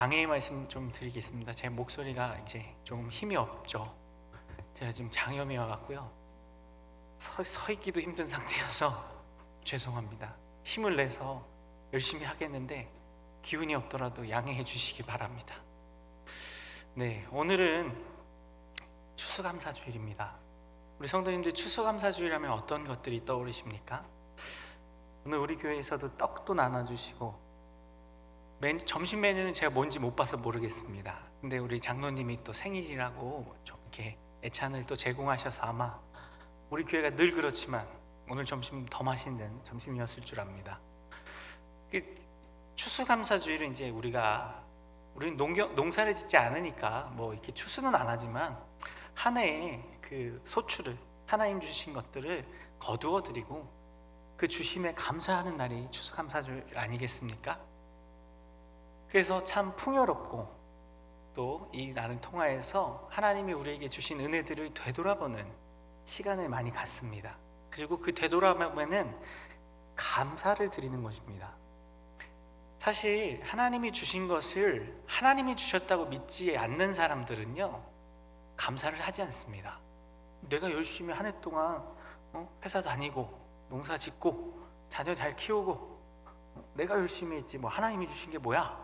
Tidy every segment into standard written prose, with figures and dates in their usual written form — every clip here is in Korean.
장애의 말씀 좀 드리겠습니다. 제 목소리가 이제 조금 힘이 없죠. 제가 지금 장염이어 갖고요. 서 있기도 힘든 상태여서 죄송합니다. 힘을 내서 열심히 하겠는데 기운이 없더라도 양해해 주시기 바랍니다. 네, 오늘은 추수감사주일입니다. 우리 성도님들 추수감사주일하면 어떤 것들이 떠오르십니까? 오늘 우리 교회에서도 떡도 나눠주시고 점심 메뉴는 제가 뭔지 못 봐서 모르겠습니다. 근데 우리 장로님이 또 생일이라고 이렇게 애찬을 또 제공하셔서 아마 우리 교회가 늘 그렇지만 오늘 점심 더 맛있는 점심이었을 줄 압니다. 추수감사주일은 이제 우리는 농사를 짓지 않으니까 뭐 이렇게 추수는 안 하지만 한 해의 그 소출을 하나님 주신 것들을 거두어 드리고 그 주심에 감사하는 날이 추수감사주일 아니겠습니까? 그래서 참 풍요롭고 또 이 날을 통하여서 하나님이 우리에게 주신 은혜들을 되돌아보는 시간을 많이 갖습니다. 그리고 그 되돌아보면은 감사를 드리는 것입니다. 사실 하나님이 주신 것을 하나님이 주셨다고 믿지 않는 사람들은요, 감사를 하지 않습니다. 내가 열심히 한 해 동안 회사 다니고 농사 짓고 자녀 잘 키우고 내가 열심히 했지 뭐 하나님이 주신 게 뭐야?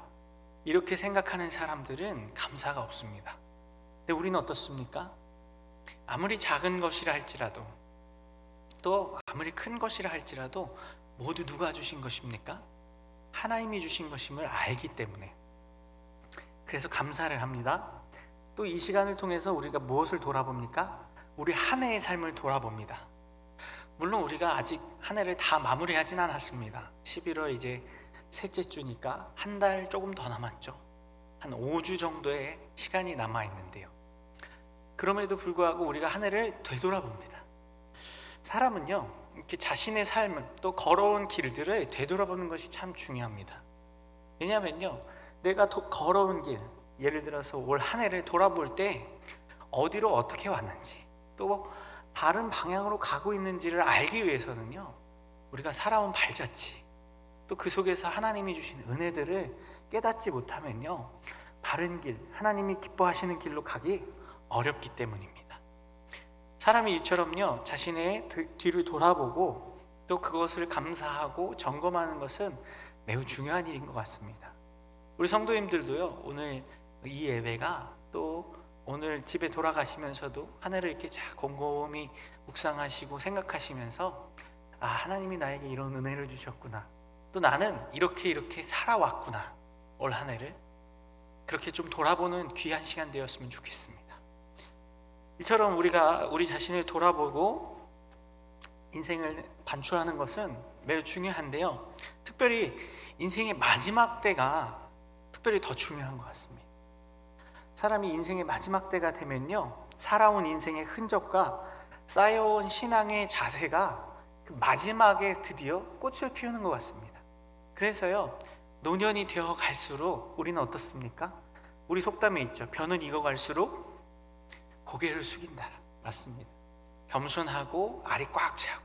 이렇게 생각하는 사람들은 감사가 없습니다. 근데 우리는 어떻습니까? 아무리 작은 것이라 할지라도 또 아무리 큰 것이라 할지라도 모두 누가 주신 것입니까? 하나님이 주신 것임을 알기 때문에 그래서 감사를 합니다. 또 이 시간을 통해서 우리가 무엇을 돌아봅니까? 우리 한 해의 삶을 돌아봅니다. 물론 우리가 아직 한 해를 다 마무리하진 않았습니다. 11월 이제 셋째 주니까 한 달 조금 더 남았죠. 한 5주 정도의 시간이 남아 있는데요. 그럼에도 불구하고 우리가 한 해를 되돌아봅니다. 사람은요, 이렇게 자신의 삶을 또 걸어온 길들을 되돌아보는 것이 참 중요합니다. 왜냐하면요, 내가 걸어온 길, 예를 들어서 올 한 해를 돌아볼 때 어디로 어떻게 왔는지 또 바른 방향으로 가고 있는지를 알기 위해서는요, 우리가 살아온 발자취 또 그 속에서 하나님이 주신 은혜들을 깨닫지 못하면요, 바른 길, 하나님이 기뻐하시는 길로 가기 어렵기 때문입니다. 사람이 이처럼요, 자신의 뒤를 돌아보고 또 그것을 감사하고 점검하는 것은 매우 중요한 일인 것 같습니다. 우리 성도님들도요, 오늘 이 예배가 또 오늘 집에 돌아가시면서도 하늘을 이렇게 곰곰이 묵상하시고 생각하시면서 하나님이 나에게 이런 은혜를 주셨구나, 또 나는 이렇게 살아왔구나, 올 한 해를 그렇게 좀 돌아보는 귀한 시간 되었으면 좋겠습니다. 이처럼 우리가 우리 자신을 돌아보고 인생을 반추하는 것은 매우 중요한데요, 특별히 인생의 마지막 때가 특별히 더 중요한 것 같습니다. 사람이 인생의 마지막 때가 되면요, 살아온 인생의 흔적과 쌓여온 신앙의 자세가 그 마지막에 드디어 꽃을 피우는 것 같습니다. 그래서요, 노년이 되어 갈수록 우리는 어떻습니까? 우리 속담에 있죠. 벼는 익어갈수록 고개를 숙인다. 맞습니다. 겸손하고 알이 꽉 차고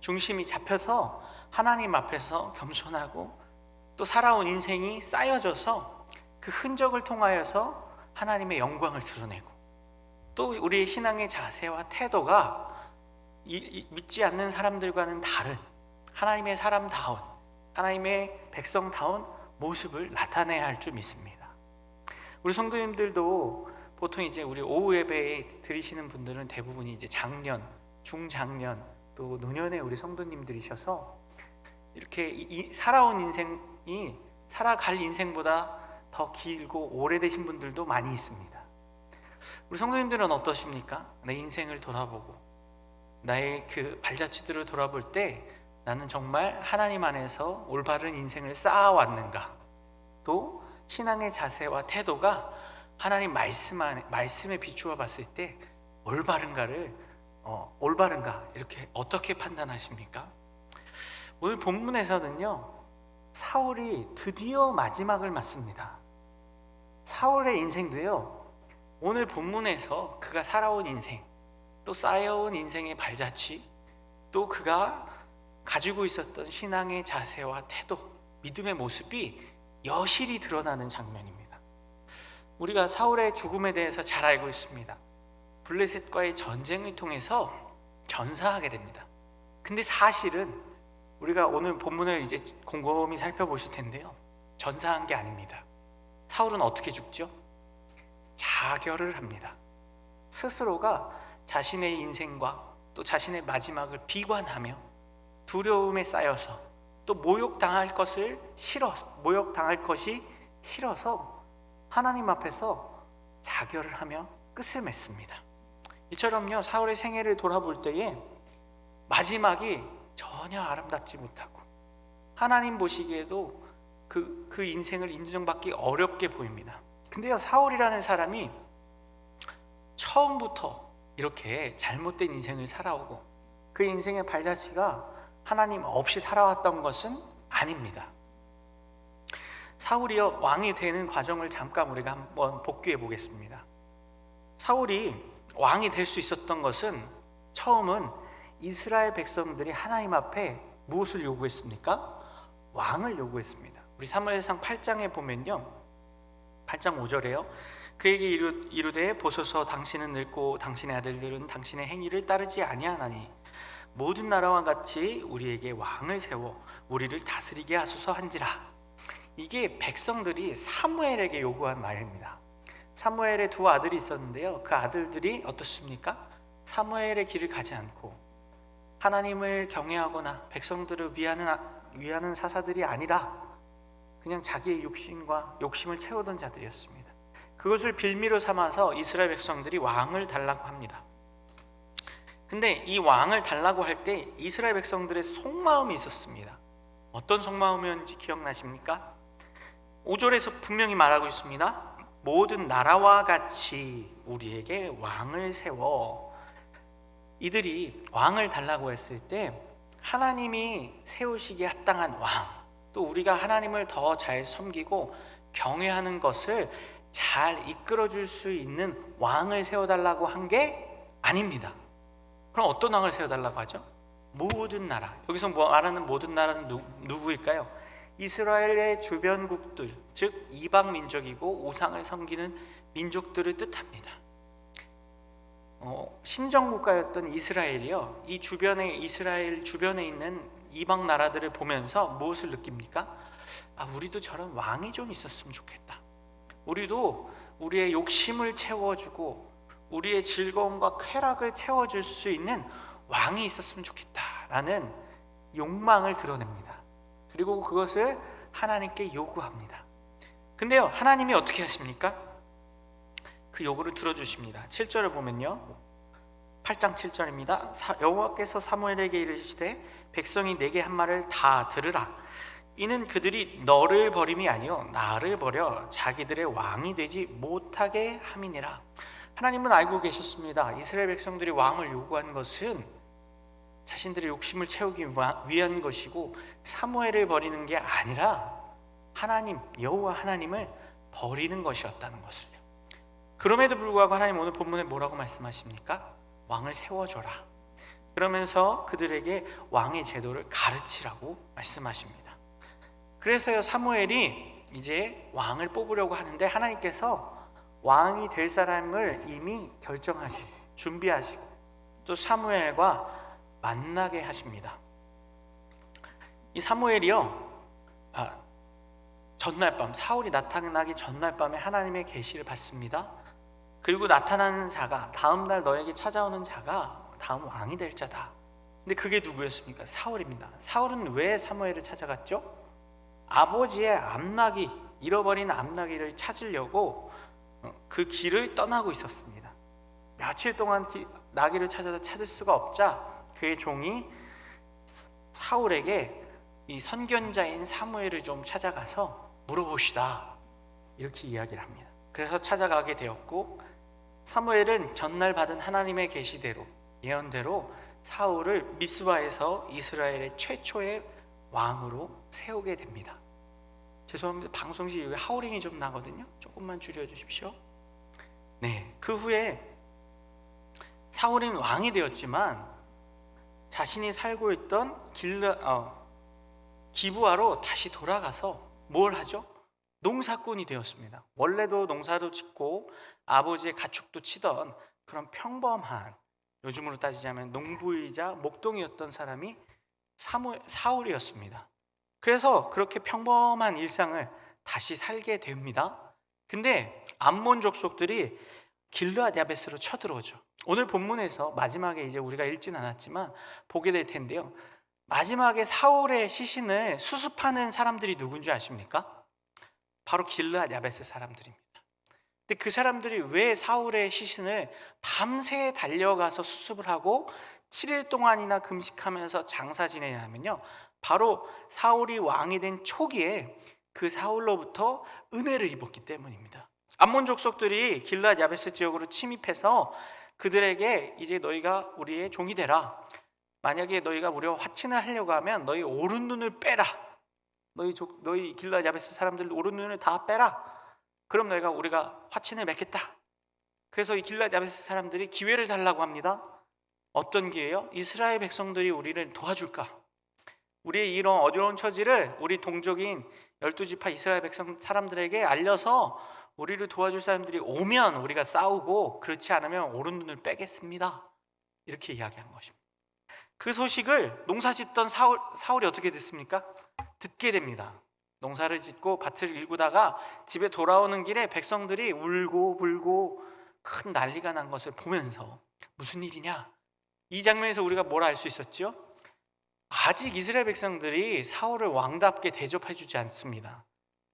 중심이 잡혀서 하나님 앞에서 겸손하고 또 살아온 인생이 쌓여져서 그 흔적을 통하여서 하나님의 영광을 드러내고 또 우리의 신앙의 자세와 태도가 믿지 않는 사람들과는 다른 하나님의 사람다운, 하나님의 백성다운 모습을 나타내야 할 줄 믿습니다. 우리 성도님들도 보통 이제 우리 오후 예배에 드리시는 분들은 대부분이 이제 장년, 중장년 또 노년의 우리 성도님들이셔서 이렇게 살아온 인생이 살아갈 인생보다 더 길고 오래되신 분들도 많이 있습니다. 우리 성도님들은 어떠십니까? 내 인생을 돌아보고 나의 그 발자취들을 돌아볼 때 나는 정말 하나님 안에서 올바른 인생을 쌓아왔는가, 또 신앙의 자세와 태도가 하나님 말씀에 비추어 봤을 때 올바른가 이렇게 어떻게 판단하십니까? 오늘 본문에서는요, 사울이 드디어 마지막을 맞습니다. 사울의 인생도요, 오늘 본문에서 그가 살아온 인생, 또 쌓여온 인생의 발자취, 또 그가 가지고 있었던 신앙의 자세와 태도, 믿음의 모습이 여실히 드러나는 장면입니다. 우리가 사울의 죽음에 대해서 잘 알고 있습니다. 블레셋과의 전쟁을 통해서 전사하게 됩니다. 근데 사실은 우리가 오늘 본문을 이제 곰곰이 살펴보실 텐데요, 전사한 게 아닙니다. 사울은 어떻게 죽죠? 자결을 합니다. 스스로가 자신의 인생과 또 자신의 마지막을 비관하며 두려움에 쌓여서 또 모욕당할 것이 싫어서 하나님 앞에서 자결을 하며 끝을 맺습니다. 이처럼요, 사울의 생애를 돌아볼 때에 마지막이 전혀 아름답지 못하고 하나님 보시기에도 그 인생을 인정받기 어렵게 보입니다. 근데요, 사울이라는 사람이 처음부터 이렇게 잘못된 인생을 살아오고 그 인생의 발자취가 하나님 없이 살아왔던 것은 아닙니다. 사울이요, 왕이 되는 과정을 잠깐 우리가 한번 복귀해 보겠습니다. 사울이 왕이 될 수 있었던 것은 처음은 이스라엘 백성들이 하나님 앞에 무엇을 요구했습니까? 왕을 요구했습니다. 우리 사무엘상 8장에 보면요, 8장 5절에요, 그에게 이르되 보소서 당신은 늙고 당신의 아들들은 당신의 행위를 따르지 아니하나니 모든 나라와 같이 우리에게 왕을 세워 우리를 다스리게 하소서 한지라. 이게 백성들이 사무엘에게 요구한 말입니다. 사무엘의 두 아들이 있었는데요, 그 아들들이 어떻습니까? 사무엘의 길을 가지 않고 하나님을 경외하거나 백성들을 위하는 사사들이 아니라 그냥 자기의 육신과 욕심을 채우던 자들이었습니다. 그것을 빌미로 삼아서 이스라엘 백성들이 왕을 달라고 합니다. 근데 이 왕을 달라고 할 때 이스라엘 백성들의 속마음이 있었습니다. 어떤 속마음이었는지 기억나십니까? 5절에서 분명히 말하고 있습니다. 모든 나라와 같이 우리에게 왕을 세워. 이들이 왕을 달라고 했을 때 하나님이 세우시기에 합당한 왕, 또 우리가 하나님을 더 잘 섬기고 경외하는 것을 잘 이끌어줄 수 있는 왕을 세워달라고 한 게 아닙니다. 그럼 어떤 왕을 세워달라고 하죠? 모든 나라. 여기서 말하는 모든 나라는 누구일까요? 이스라엘의 주변국들, 즉 이방 민족이고 우상을 섬기는 민족들을 뜻합니다. 신정국가였던 이스라엘이요, 이 이스라엘 주변에 있는 이방 나라들을 보면서 무엇을 느낍니까? 우리도 저런 왕이 좀 있었으면 좋겠다. 우리도 우리의 욕심을 채워주고 우리의 즐거움과 쾌락을 채워줄 수 있는 왕이 있었으면 좋겠다라는 욕망을 드러냅니다. 그리고 그것을 하나님께 요구합니다. 근데요, 하나님이 어떻게 하십니까? 그 요구를 들어주십니다. 7절을 보면요, 8장 7절입니다. 여호와께서 사무엘에게 이르시되 백성이 내게 한 말을 다 들으라. 이는 그들이 너를 버림이 아니요 나를 버려 자기들의 왕이 되지 못하게 함이니라. 하나님은 알고 계셨습니다. 이스라엘 백성들이 왕을 요구한 것은 자신들의 욕심을 채우기 위한 것이고 사무엘을 버리는 게 아니라 하나님, 여호와 하나님을 버리는 것이었다는 것을요. 그럼에도 불구하고 하나님 오늘 본문에 뭐라고 말씀하십니까? 왕을 세워줘라. 그러면서 그들에게 왕의 제도를 가르치라고 말씀하십니다. 그래서요, 사무엘이 이제 왕을 뽑으려고 하는데 하나님께서 왕이 될 사람을 이미 결정하시고 준비하시고 또 사무엘과 만나게 하십니다. 이 사무엘이요, 전날 밤, 사울이 나타나기 전날 밤에 하나님의 계시를 받습니다. 그리고 나타나는 자가, 다음 날 너에게 찾아오는 자가 다음 왕이 될 자다. 근데 그게 누구였습니까? 사울입니다. 사울은 왜 사무엘을 찾아갔죠? 아버지의 암나귀, 잃어버린 암나귀를 찾으려고 그 길을 떠나고 있었습니다. 며칠 동안 나귀를 찾아도 찾을 수가 없자 그의 종이 사울에게 이 선견자인 사무엘을 좀 찾아가서 물어보시다, 이렇게 이야기를 합니다. 그래서 찾아가게 되었고 사무엘은 전날 받은 하나님의 계시대로, 예언대로 사울을 미스바에서 이스라엘의 최초의 왕으로 세우게 됩니다. 죄송합니다. 방송시 여기 하우링이 좀 나거든요. 조금만 줄여주십시오. 네, 그 후에 사울은 왕이 되었지만 자신이 살고 있던 기브아로 다시 돌아가서 뭘 하죠? 농사꾼이 되었습니다. 원래도 농사도 짓고 아버지의 가축도 치던 그런 평범한, 요즘으로 따지자면 농부이자 목동이었던 사람이 사울이었습니다. 그래서 그렇게 평범한 일상을 다시 살게 됩니다. 근데 암몬 족속들이 길르앗 야베스로 쳐들어오죠. 오늘 본문에서 마지막에 이제 우리가 읽진 않았지만 보게 될 텐데요, 마지막에 사울의 시신을 수습하는 사람들이 누군지 아십니까? 바로 길르앗 야베스 사람들입니다. 근데 그 사람들이 왜 사울의 시신을 밤새 달려가서 수습을 하고 7일 동안이나 금식하면서 장사 지내냐면요, 바로 사울이 왕이 된 초기에 그 사울로부터 은혜를 입었기 때문입니다. 암몬 족속들이 길르앗 야베스 지역으로 침입해서 그들에게 이제 너희가 우리의 종이 되라, 만약에 너희가 우리와 화친을 하려고 하면 너희 오른 눈을 빼라, 너희 길르앗 야베스 사람들 오른 눈을 다 빼라, 그럼 우리가 화친을 맺겠다. 그래서 이 길르앗 야베스 사람들이 기회를 달라고 합니다. 어떤 기회요? 이스라엘 백성들이 우리를 도와줄까? 우리의 이런 어려운 처지를 우리 동족인 12지파 이스라엘 백성 사람들에게 알려서 우리를 도와줄 사람들이 오면 우리가 싸우고, 그렇지 않으면 오른 눈을 빼겠습니다. 이렇게 이야기한 것입니다. 그 소식을 농사짓던 사울이 어떻게 됐습니까? 듣게 됩니다. 농사를 짓고 밭을 일구다가 집에 돌아오는 길에 백성들이 울고 불고 큰 난리가 난 것을 보면서 무슨 일이냐? 이 장면에서 우리가 뭘 알 수 있었죠? 아직 이스라엘 백성들이 사울을 왕답게 대접해 주지 않습니다.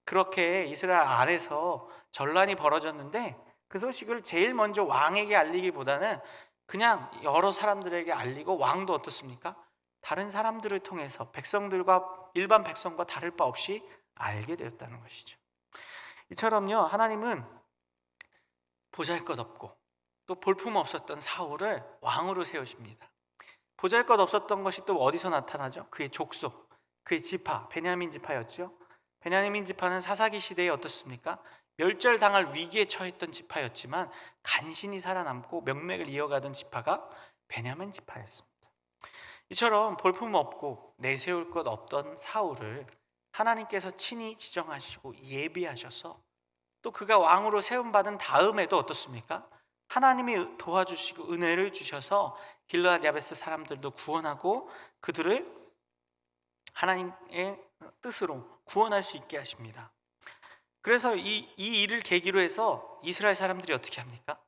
그렇게 이스라엘 안에서 전란이 벌어졌는데 그 소식을 제일 먼저 왕에게 알리기보다는 그냥 여러 사람들에게 알리고, 왕도 어떻습니까? 다른 사람들을 통해서 일반 백성과 다를 바 없이 알게 되었다는 것이죠. 이처럼요, 하나님은 보잘것없고 또 볼품없었던 사울을 왕으로 세우십니다. 보잘것없었던 것이 또 어디서 나타나죠? 그의 족속, 그의 지파, 베냐민 지파였죠. 베냐민 지파는 사사기 시대에 어떻습니까? 멸절당할 위기에 처했던 지파였지만 간신히 살아남고 명맥을 이어가던 지파가 베냐민 지파였습니다. 이처럼 볼품없고 내세울 것 없던 사울을 하나님께서 친히 지정하시고 예비하셔서 또 그가 왕으로 세움받은 다음에도 어떻습니까? 하나님이 도와주시고 은혜를 주셔서 길르앗 야베스 사람들도 구원하고 그들을 하나님의 뜻으로 구원할 수 있게 하십니다. 그래서 이 일을 계기로 해서 이스라엘 사람들이 어떻게 합니까?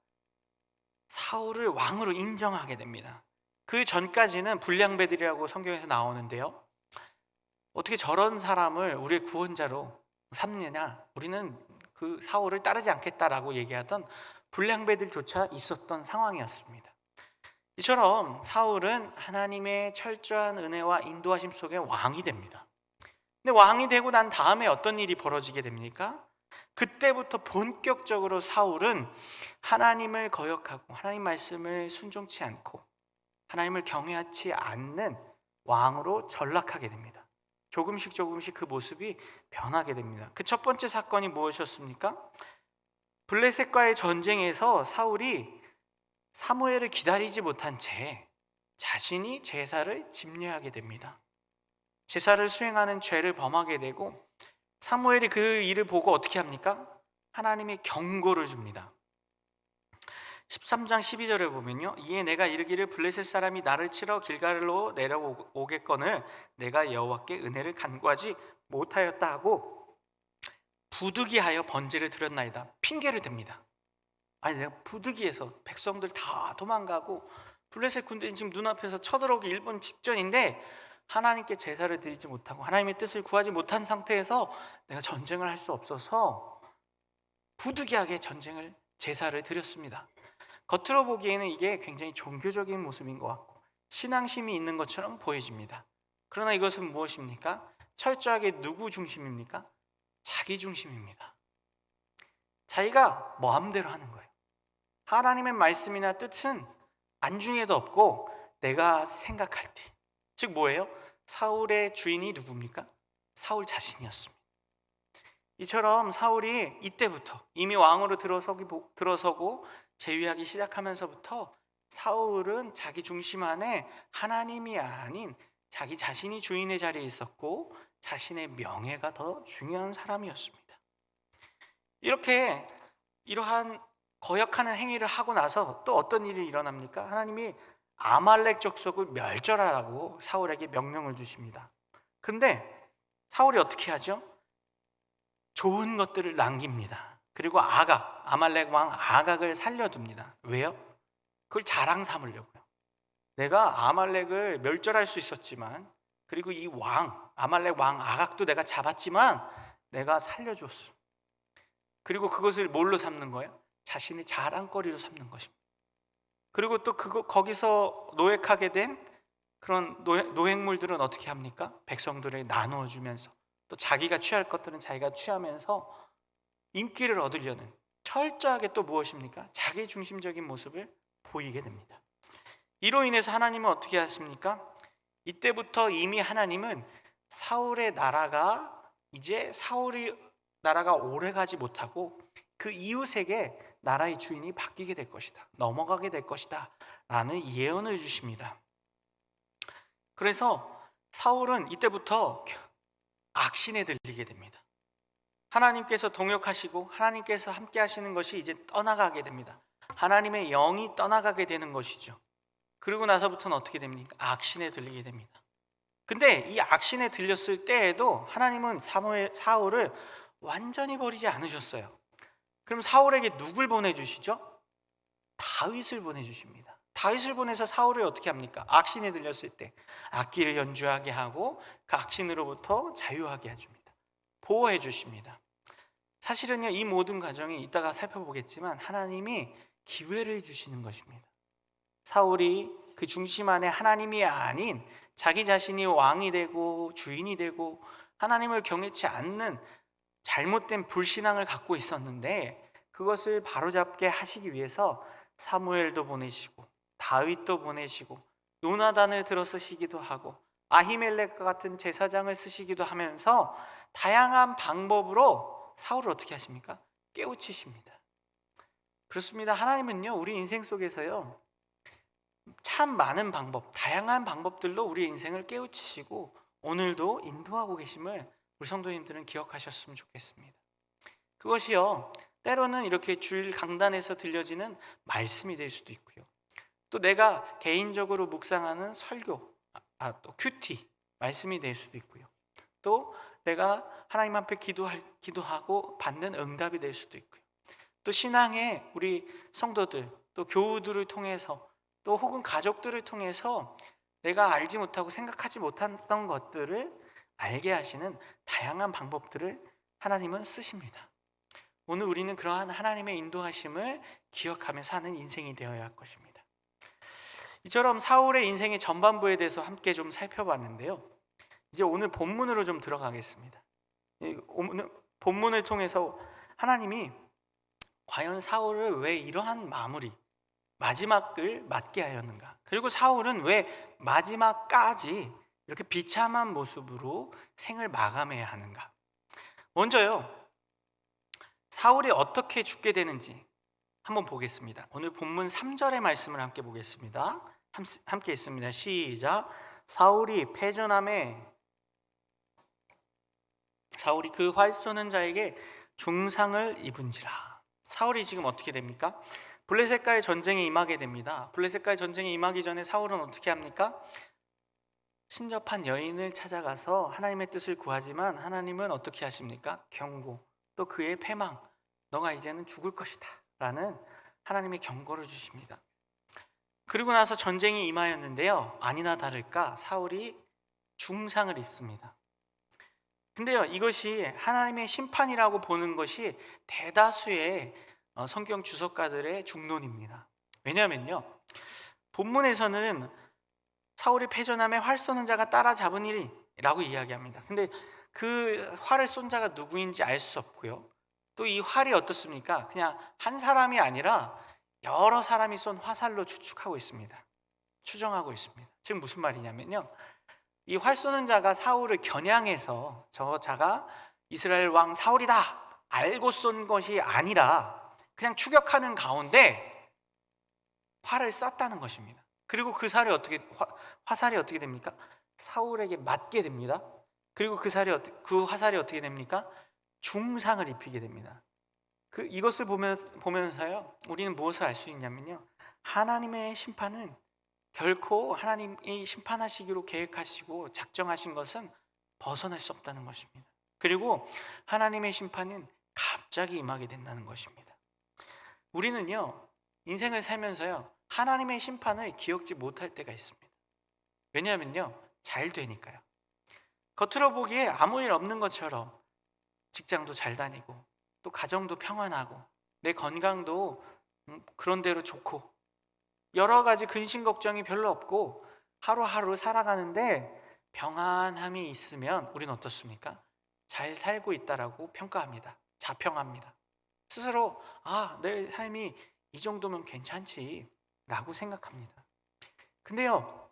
사울을 왕으로 인정하게 됩니다. 그 전까지는 불량배들이라고 성경에서 나오는데요, 어떻게 저런 사람을 우리의 구원자로 삼느냐, 우리는 그 사울을 따르지 않겠다라고 얘기하던 불량배들조차 있었던 상황이었습니다. 이처럼 사울은 하나님의 철저한 은혜와 인도하심 속에 왕이 됩니다. 근데 왕이 되고 난 다음에 어떤 일이 벌어지게 됩니까? 그때부터 본격적으로 사울은 하나님을 거역하고 하나님 말씀을 순종치 않고 하나님을 경외하지 않는 왕으로 전락하게 됩니다. 조금씩 그 모습이 변하게 됩니다. 그 첫 번째 사건이 무엇이었습니까? 블레셋과의 전쟁에서 사울이 사무엘을 기다리지 못한 채 자신이 제사를 집례하게 됩니다. 제사를 수행하는 죄를 범하게 되고, 사무엘이 그 일을 보고 어떻게 합니까? 하나님의 경고를 줍니다. 13장 12절에 보면요, 이에 내가 이르기를 블레셋 사람이 나를 치러 길갈로 내려오겠거늘 내가 여호와께 은혜를 간구하지 못하였다 하고 부득이하여 번제를 드렸나이다. 핑계를 댑니다. 아니, 내가 부득이해서 백성들 다 도망가고 블레셋 군대는 지금 눈앞에서 쳐들어오기 1분 직전인데 하나님께 제사를 드리지 못하고 하나님의 뜻을 구하지 못한 상태에서 내가 전쟁을 할 수 없어서 부득이하게 제사를 드렸습니다. 겉으로 보기에는 이게 굉장히 종교적인 모습인 것 같고 신앙심이 있는 것처럼 보여집니다. 그러나 이것은 무엇입니까? 철저하게 누구 중심입니까? 자기 중심입니다. 자기가 마음대로 하는 거예요. 하나님의 말씀이나 뜻은 안중에도 없고 내가 생각할 때, 즉 뭐예요? 사울의 주인이 누굽니까? 사울 자신이었습니다. 이처럼 사울이 이때부터 이미 왕으로 들어서고 재위하기 시작하면서부터 사울은 자기 중심 안에 하나님이 아닌 자기 자신이 주인의 자리에 있었고 자신의 명예가 더 중요한 사람이었습니다. 이렇게 이러한 거역하는 행위를 하고 나서 또 어떤 일이 일어납니까? 하나님이 아말렉 족속을 멸절하라고 사울에게 명령을 주십니다. 그런데 사울이 어떻게 하죠? 좋은 것들을 남깁니다. 그리고 아말렉 왕 아각을 살려둡니다. 왜요? 그걸 자랑 삼으려고요. 내가 아말렉을 멸절할 수 있었지만, 그리고 이 아말렉 왕 아각도 내가 잡았지만 내가 살려줬어. 그리고 그것을 뭘로 삼는 거예요? 자신의 자랑거리로 삼는 것입니다. 그리고 또 거기서 노획하게 된 그런 노획물들은 어떻게 합니까? 백성들에게 나누어 주면서, 또 자기가 취할 것들은 자기가 취하면서 인기를 얻으려는, 철저하게 또 무엇입니까? 자기 중심적인 모습을 보이게 됩니다. 이로 인해서 하나님은 어떻게 하십니까? 이때부터 이미 하나님은 사울의 나라가 오래 가지 못하고 그 이웃에게 나라의 주인이 바뀌게 될 것이다, 넘어가게 될 것이다 라는 예언을 주십니다. 그래서 사울은 이때부터 악신에 들리게 됩니다. 하나님께서 동역하시고 하나님께서 함께 하시는 것이 이제 떠나가게 됩니다. 하나님의 영이 떠나가게 되는 것이죠. 그리고 나서부터는 어떻게 됩니까? 악신에 들리게 됩니다. 근데 이 악신에 들렸을 때에도 하나님은 사울을 완전히 버리지 않으셨어요. 그럼 사울에게 누굴 보내주시죠? 다윗을 보내주십니다. 다윗을 보내서 사울을 어떻게 합니까? 악신에 들렸을 때 악기를 연주하게 하고 그 악신으로부터 자유하게 해줍니다. 보호해 주십니다. 사실은요, 이 모든 과정이 이따가 살펴보겠지만 하나님이 기회를 주시는 것입니다. 사울이 그 중심 안에 하나님이 아닌 자기 자신이 왕이 되고 주인이 되고 하나님을 경외치 않는 잘못된 불신앙을 갖고 있었는데, 그것을 바로잡게 하시기 위해서 사무엘도 보내시고 다윗도 보내시고 요나단을 들어 쓰시기도 하고 아히멜렉과 같은 제사장을 쓰시기도 하면서 다양한 방법으로 사울을 어떻게 하십니까? 깨우치십니다. 그렇습니다. 하나님은요, 우리 인생 속에서요, 참 많은 방법, 다양한 방법들로 우리 인생을 깨우치시고 오늘도 인도하고 계심을 우리 성도님들은 기억하셨으면 좋겠습니다. 그것이요, 때로는 이렇게 주일 강단에서 들려지는 말씀이 될 수도 있고요, 또 내가 개인적으로 묵상하는 설교, 또 큐티 말씀이 될 수도 있고요, 또 내가 하나님 앞에 기도하고 받는 응답이 될 수도 있고요, 또 신앙의 우리 성도들, 또 교우들을 통해서, 또 혹은 가족들을 통해서 내가 알지 못하고 생각하지 못했던 것들을 알게 하시는 다양한 방법들을 하나님은 쓰십니다. 오늘 우리는 그러한 하나님의 인도하심을 기억하며 사는 인생이 되어야 할 것입니다. 이처럼 사울의 인생의 전반부에 대해서 함께 좀 살펴봤는데요, 이제 오늘 본문으로 좀 들어가겠습니다. 오늘 본문을 통해서 하나님이 과연 사울을 왜 이러한 마지막을 맞게 하였는가, 그리고 사울은 왜 마지막까지 이렇게 비참한 모습으로 생을 마감해야 하는가. 먼저요, 사울이 어떻게 죽게 되는지 한번 보겠습니다. 오늘 본문 3절의 말씀을 함께 보겠습니다. 함께 있습니다. 시작. 사울이 패전함에 사울이 그 활 쏘는 자에게 중상을 입은지라. 사울이 지금 어떻게 됩니까? 블레셋과의 전쟁에 임하게 됩니다. 블레셋과의 전쟁에 임하기 전에 사울은 어떻게 합니까? 신접한 여인을 찾아가서 하나님의 뜻을 구하지만 하나님은 어떻게 하십니까? 경고, 또 그의 패망, 너가 이제는 죽을 것이다 라는 하나님의 경고를 주십니다. 그리고 나서 전쟁이 임하였는데요, 아니나 다를까 사울이 중상을 입습니다. 근데요, 이것이 하나님의 심판이라고 보는 것이 대다수의 성경 주석가들의 중론입니다. 왜냐하면요, 본문에서는 사울이 패전함에 활 쏘는 자가 따라잡으니라고 이야기합니다. 근데 그 활을 쏜 자가 누구인지 알 수 없고요, 또 이 활이 어떻습니까? 그냥 한 사람이 아니라 여러 사람이 쏜 화살로 추정하고 있습니다. 즉 무슨 말이냐면요, 이 활 쏘는 자가 사울을 겨냥해서 저 자가 이스라엘 왕 사울이다 알고 쏜 것이 아니라 그냥 추격하는 가운데 활을 쐈다는 것입니다. 그리고 화살이 어떻게 됩니까? 사울에게 맞게 됩니다. 그리고 그 화살이 어떻게 됩니까? 중상을 입히게 됩니다. 이것을 보면서요, 우리는 무엇을 알 수 있냐면요, 하나님의 심판은 결코 하나님이 심판하시기로 계획하시고 작정하신 것은 벗어날 수 없다는 것입니다. 그리고 하나님의 심판은 갑자기 임하게 된다는 것입니다. 우리는요, 인생을 살면서요, 하나님의 심판을 기억지 못할 때가 있습니다. 왜냐하면요, 잘 되니까요. 겉으로 보기에 아무 일 없는 것처럼 직장도 잘 다니고 또 가정도 평안하고 내 건강도 그런대로 좋고 여러 가지 근심 걱정이 별로 없고 하루하루 살아가는데 평안함이 있으면 우리는 어떻습니까? 잘 살고 있다라고 평가합니다. 자평합니다. 스스로 내 삶이 이 정도면 괜찮지 라고 생각합니다. 근데요,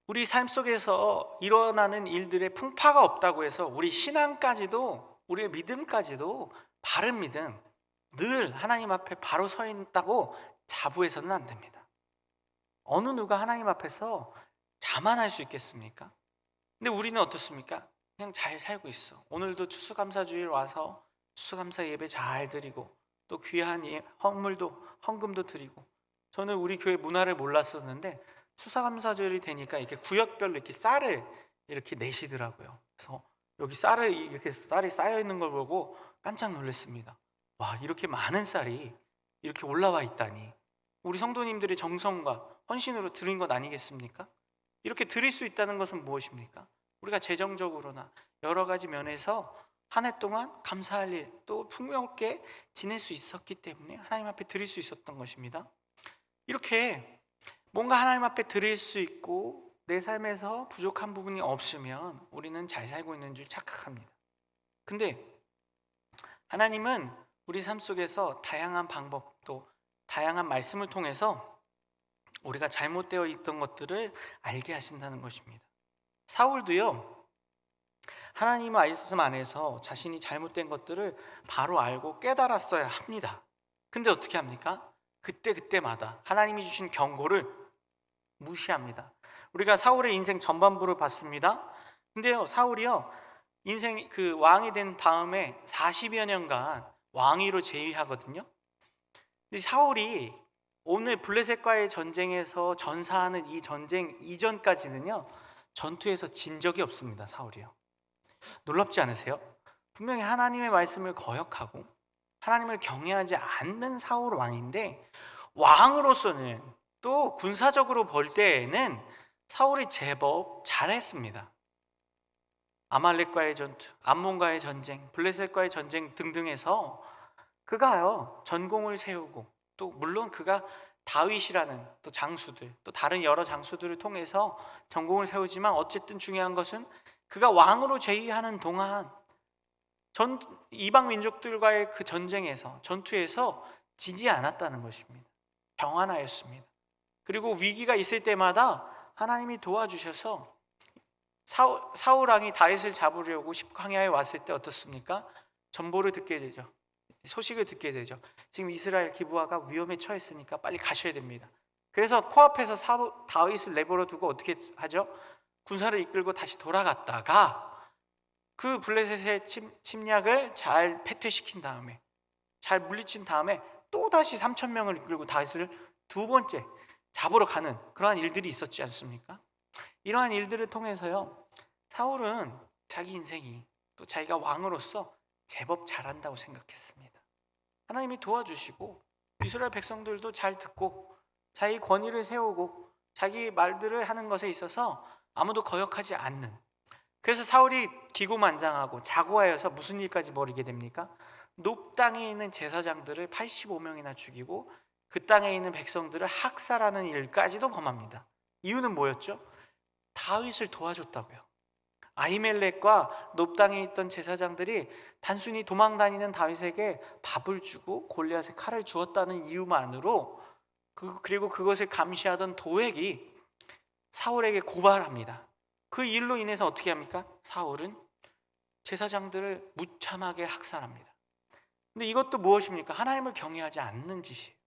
우리 삶 속에서 일어나는 일들의 풍파가 없다고 해서 우리 신앙까지도, 우리의 믿음까지도, 바른 믿음, 늘 하나님 앞에 바로 서 있다고 자부해서는 안 됩니다. 어느 누가 하나님 앞에서 자만할 수 있겠습니까? 근데 우리는 어떻습니까? 그냥 잘 살고 있어. 오늘도 추수감사주일 와서 추수감사 예배 잘 드리고 또 귀한 헌금도 드리고, 저는 우리 교회 문화를 몰랐었는데 추수감사절이 되니까 이렇게 구역별로 이렇게 쌀을 이렇게 내시더라고요. 그래서 여기 이렇게 쌀이 쌓여 있는 걸 보고 깜짝 놀랐습니다. 와, 이렇게 많은 쌀이 이렇게 올라와 있다니. 우리 성도님들의 정성과 헌신으로 드린 것 아니겠습니까? 이렇게 드릴 수 있다는 것은 무엇입니까? 우리가 재정적으로나 여러 가지 면에서 한 해 동안 감사할 일, 또 풍요롭게 지낼 수 있었기 때문에 하나님 앞에 드릴 수 있었던 것입니다. 이렇게 뭔가 하나님 앞에 드릴 수 있고 내 삶에서 부족한 부분이 없으면 우리는 잘 살고 있는 줄 착각합니다. 근데 하나님은 우리 삶 속에서 다양한 방법, 또 다양한 말씀을 통해서 우리가 잘못되어 있던 것들을 알게 하신다는 것입니다. 사울도요, 하나님의 말씀 안에서 자신이 잘못된 것들을 바로 알고 깨달았어야 합니다. 근데 어떻게 합니까? 그때마다 하나님이 주신 경고를 무시합니다. 우리가 사울의 인생 전반부를 봤습니다. 근데요, 사울이요, 인생 왕이 된 다음에 40여 년간 왕위로 재위하거든요. 근데 사울이 오늘 블레셋과의 전쟁에서 전사하는 이 전쟁 이전까지는요, 전투에서 진 적이 없습니다. 사울이요. 놀랍지 않으세요? 분명히 하나님의 말씀을 거역하고 하나님을 경외하지 않는 사울 왕인데, 왕으로서는 또 군사적으로 볼 때에는 사울이 제법 잘했습니다. 아말렉과의 전투, 암몬과의 전쟁, 블레셋과의 전쟁 등등에서 그가요 전공을 세우고, 또 물론 그가 다윗이라는 또 장수들, 또 다른 여러 장수들을 통해서 전공을 세우지만 어쨌든 중요한 것은 그가 왕으로 재위하는 동안 이방 민족들과의 그 전투에서 지지 않았다는 것입니다. 평안하였습니다. 그리고 위기가 있을 때마다 하나님이 도와주셔서 사울 왕이 다윗을 잡으려고 십광야에 왔을 때 어떻습니까? 전보를 듣게 되죠. 소식을 듣게 되죠. 지금 이스라엘 기브아가 위험에 처했으니까 빨리 가셔야 됩니다. 그래서 코앞에서 다윗을 내버려 두고 어떻게 하죠? 군사를 이끌고 다시 돌아갔다가 그 블레셋의 침략을 잘 패퇴시킨 다음에, 잘 물리친 다음에 또다시 3,000명을 이끌고 다윗을 두 번째 잡으러 가는 그러한 일들이 있었지 않습니까? 이러한 일들을 통해서요, 사울은 자기 인생이, 또 자기가 왕으로서 제법 잘한다고 생각했습니다. 하나님이 도와주시고 이스라엘 백성들도 잘 듣고 자기 권위를 세우고 자기 말들을 하는 것에 있어서 아무도 거역하지 않는, 그래서 사울이 기고만장하고 자고하여서 무슨 일까지 벌이게 됩니까? 높 땅에 있는 제사장들을 85명이나 죽이고 그 땅에 있는 백성들을 학살하는 일까지도 범합니다. 이유는 뭐였죠? 다윗을 도와줬다고요. 아히멜렉과 높 땅에 있던 제사장들이 단순히 도망다니는 다윗에게 밥을 주고 골리앗의 칼을 주었다는 이유만으로, 그리고 그것을 감시하던 도액이 사울에게 고발합니다. 그 일로 인해서 어떻게 합니까? 사울은 제사장들을 무참하게 학살합니다. 근데 이것도 무엇입니까? 하나님을 경외하지 않는 짓이에요.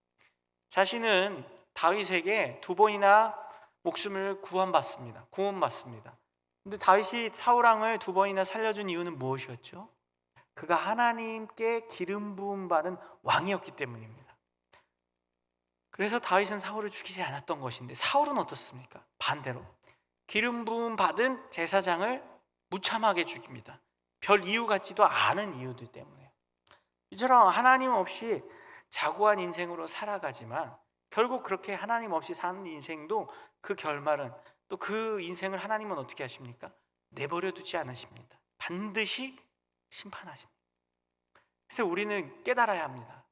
자신은 다윗에게 2번이나 목숨을 구원받습니다. 근데 다윗이 사울 왕을 2번이나 살려준 이유는 무엇이었죠? 그가 하나님께 기름 부음 받은 왕이었기 때문입니다. 그래서 다윗은 사울을 죽이지 않았던 것인데, 사울은 어떻습니까? 반대로 기름 부음 받은 제사장을 무참하게 죽입니다. 별 이유 같지도 않은 이유들 때문에. 이처럼 하나님 없이 자고한 인생으로 살아가지만 결국 그렇게 하나님 없이 사는 인생도 그 결말은, 또 그 인생을 하나님은 어떻게 하십니까? 내버려 두지 않으십니다. 반드시 심판하십니다. 그래서 우리는 깨달아야 합니다.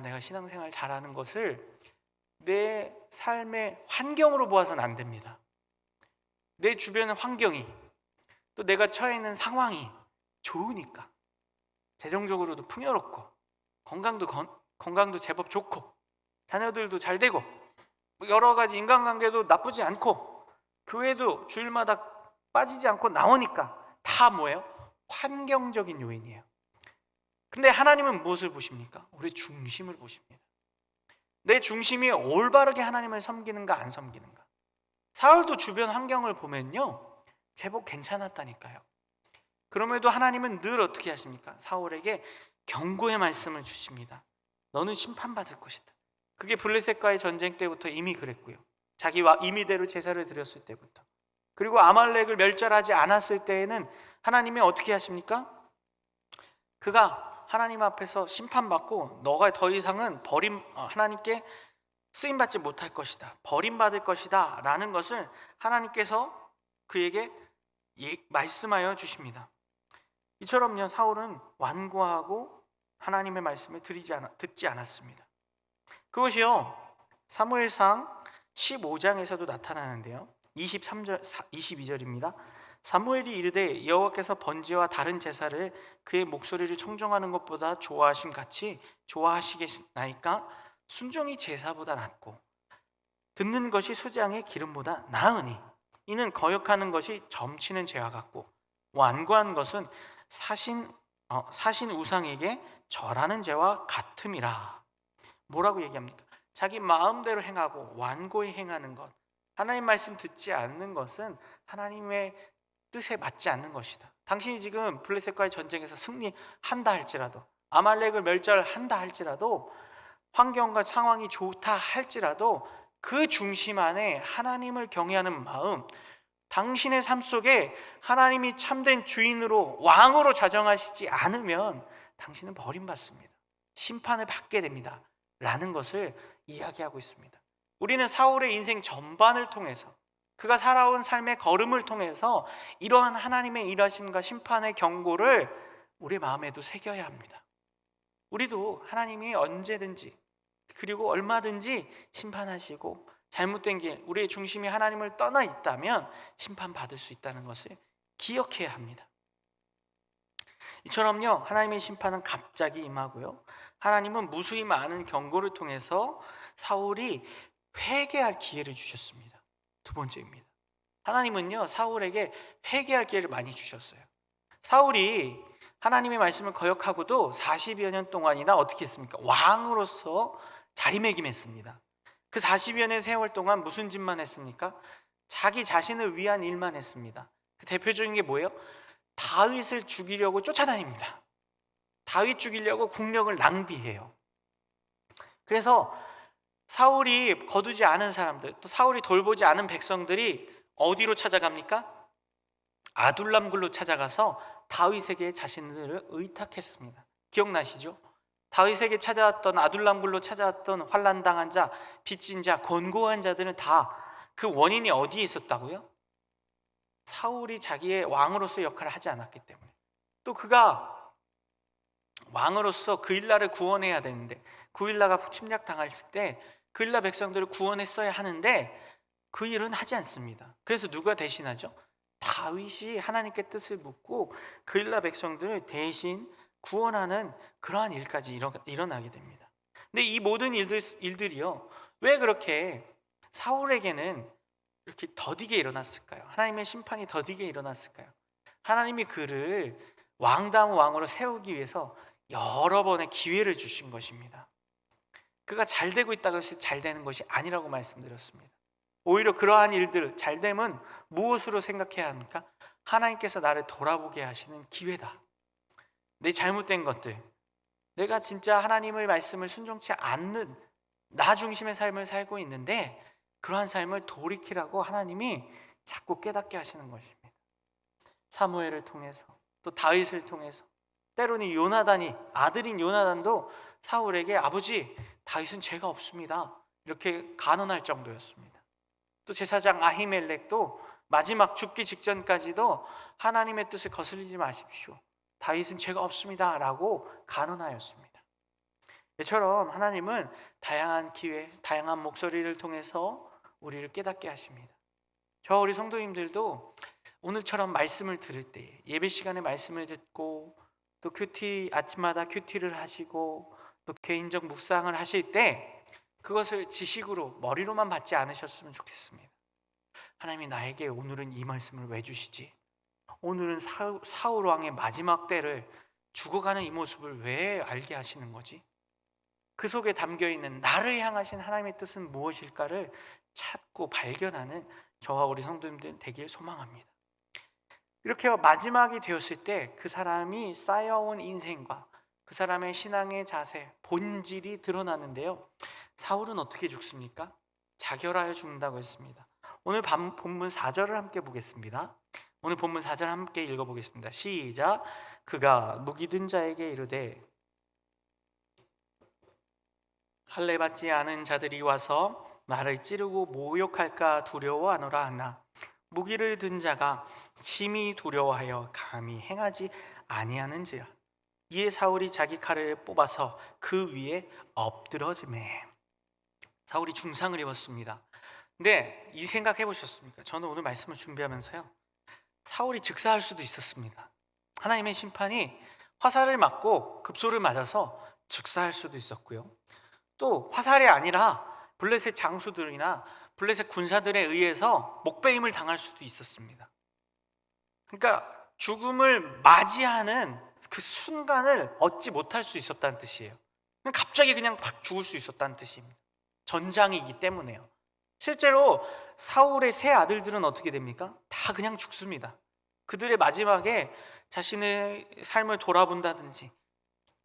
내가 신앙생활 잘하는 것을 내 삶의 환경으로 보아서는 안 됩니다. 내 주변의 환경이, 또 내가 처해 있는 상황이 좋으니까, 재정적으로도 풍요롭고 건강도 제법 좋고 자녀들도 잘 되고 여러 가지 인간관계도 나쁘지 않고 교회도 주일마다 빠지지 않고 나오니까 다 뭐예요? 환경적인 요인이에요. 근데 하나님은 무엇을 보십니까? 우리의 중심을 보십니다. 내 중심이 올바르게 하나님을 섬기는가 안 섬기는가. 사울도 주변 환경을 보면요, 제법 괜찮았다니까요. 그럼에도 하나님은 늘 어떻게 하십니까? 사울에게 경고의 말씀을 주십니다. 너는 심판받을 것이다. 그게 블레셋과의 전쟁 때부터 이미 그랬고요. 자기와 임의대로 제사를 드렸을 때부터, 그리고 아말렉을 멸절하지 않았을 때에는 하나님이 어떻게 하십니까? 그가 하나님 앞에서 심판받고 너가 더 이상은 하나님께 쓰임받지 못할 것이다, 버림받을 것이다 라는 것을 하나님께서 그에게 말씀하여 주십니다. 이처럼요, 사울은 완고하고 하나님의 말씀을 듣지 않았습니다. 그것이요, 사무엘상 15장에서도 나타나는데요, 22절입니다. 사무엘이 이르되 여호와께서 번제와 다른 제사를 그의 목소리를 청종하는 것보다 좋아하심 같이 좋아하시겠나이까? 순종이 제사보다 낫고 듣는 것이 수장의 기름보다 나으니 이는 거역하는 것이 점치는 죄와 같고 완고한 것은 사신 우상에게 절하는 죄와 같음이라. 뭐라고 얘기합니까? 자기 마음대로 행하고 완고히 행하는 것, 하나님 말씀 듣지 않는 것은 하나님의 뜻에 맞지 않는 것이다. 당신이 지금 블레셋과의 전쟁에서 승리한다 할지라도, 아말렉을 멸절한다 할지라도, 환경과 상황이 좋다 할지라도 그 중심 안에 하나님을 경외하는 마음, 당신의 삶 속에 하나님이 참된 주인으로 왕으로 자정하시지 않으면 당신은 버림받습니다. 심판을 받게 됩니다 라는 것을 이야기하고 있습니다. 우리는 사울의 인생 전반을 통해서, 그가 살아온 삶의 걸음을 통해서 이러한 하나님의 일하심과 심판의 경고를 우리 마음에도 새겨야 합니다. 우리도 하나님이 언제든지 그리고 얼마든지 심판하시고 잘못된 길, 우리의 중심이 하나님을 떠나 있다면 심판받을 수 있다는 것을 기억해야 합니다. 이처럼요, 하나님의 심판은 갑자기 임하고요, 하나님은 무수히 많은 경고를 통해서 사울이 회개할 기회를 주셨습니다. 두 번째입니다. 하나님은요, 사울에게 회개할 기회를 많이 주셨어요. 사울이 하나님의 말씀을 거역하고도 40여 년 동안이나 어떻게 했습니까? 왕으로서 자리매김했습니다. 그 40여 년 세월 동안 무슨 짓만 했습니까? 자기 자신을 위한 일만 했습니다. 그 대표적인 게 뭐예요? 다윗을 죽이려고 쫓아다닙니다. 다윗 죽이려고 국력을 낭비해요. 그래서 사울이 거두지 않은 사람들, 또 사울이 돌보지 않은 백성들이 어디로 찾아갑니까? 아둘람 굴로 찾아가서 다윗에게 자신들을 의탁했습니다. 기억나시죠? 다윗에게 찾아왔던, 아둘람 굴로 찾아왔던 환난당한 자, 빚진 자, 권고한 자들은 다 그 원인이 어디에 있었다고요? 사울이 자기의 왕으로서 역할을 하지 않았기 때문에. 또 그가 왕으로서 그일라를 구원해야 되는데, 그일라가 침략당했을 때 그일라 백성들을 구원했어야 하는데 그 일은 하지 않습니다. 그래서 누가 대신하죠? 다윗이 하나님께 뜻을 묻고 그일라 백성들을 대신 구원하는 그러한 일까지 일어나게 됩니다. 근데 이 모든 일들이요, 왜 그렇게 사울에게는 이렇게 더디게 일어났을까요? 하나님의 심판이 더디게 일어났을까요? 하나님이 그를 왕다운 왕으로 세우기 위해서 여러 번의 기회를 주신 것입니다. 그가 잘 되고 있다고 해서 잘 되는 것이 아니라고 말씀드렸습니다. 오히려 그러한 일들, 잘됨은 무엇으로 생각해야 합니까? 하나님께서 나를 돌아보게 하시는 기회다. 내 잘못된 것들, 내가 진짜 하나님의 말씀을 순종치 않는 나 중심의 삶을 살고 있는데 그러한 삶을 돌이키라고 하나님이 자꾸 깨닫게 하시는 것입니다. 사무엘을 통해서, 또 다윗을 통해서, 때로는 요나단이, 아들인 요나단도 사울에게 아버지, 다윗은 죄가 없습니다, 이렇게 간언할 정도였습니다. 또 제사장 아히멜렉도 마지막 죽기 직전까지도 하나님의 뜻을 거슬리지 마십시오, 다윗은 죄가 없습니다 라고 간언하였습니다. 이처럼 하나님은 다양한 기회, 다양한 목소리를 통해서 우리를 깨닫게 하십니다. 우리 성도님들도 오늘처럼 말씀을 들을 때, 예배 시간에 말씀을 듣고 또 아침마다 큐티를 하시고 또 개인적 묵상을 하실 때 그것을 지식으로, 머리로만 받지 않으셨으면 좋겠습니다. 하나님이 나에게 오늘은 이 말씀을 왜 주시지? 오늘은 사울 왕의 마지막 때를, 죽어가는 이 모습을 왜 알게 하시는 거지? 그 속에 담겨있는 나를 향하신 하나님의 뜻은 무엇일까를 찾고 발견하는 저와 우리 성도님들 되길 소망합니다. 이렇게 마지막이 되었을 때 그 사람이 쌓여온 인생과 그 사람의 신앙의 자세, 본질이 드러나는데요, 사울은 어떻게 죽습니까? 자결하여 죽는다고 했습니다. 오늘 본문 4절을 함께 보겠습니다. 오늘 본문 4절 함께 읽어보겠습니다. 시작. 그가 무기 든 자에게 이르되 할례 받지 않은 자들이 와서 나를 찌르고 모욕할까 두려워하노라 하나 무기를 든 자가 심히 두려워하여 감히 행하지 아니하는지라. 이에 사울이 자기 칼을 뽑아서 그 위에 엎드러지매. 사울이 중상을 입었습니다. 근데 이 생각 해보셨습니까? 저는 오늘 말씀을 준비하면서요, 사울이 즉사할 수도 있었습니다. 하나님의 심판이 화살을 맞고 급소를 맞아서 즉사할 수도 있었고요, 또 화살이 아니라 블레셋 장수들이나 블레셋 군사들에 의해서 목베임을 당할 수도 있었습니다. 그러니까 죽음을 맞이하는 그 순간을 얻지 못할 수 있었다는 뜻이에요. 갑자기 그냥 팍 죽을 수 있었다는 뜻입니다. 전장이기 때문에요. 실제로 사울의 세 아들들은 어떻게 됩니까? 다 그냥 죽습니다. 그들의 마지막에 자신의 삶을 돌아본다든지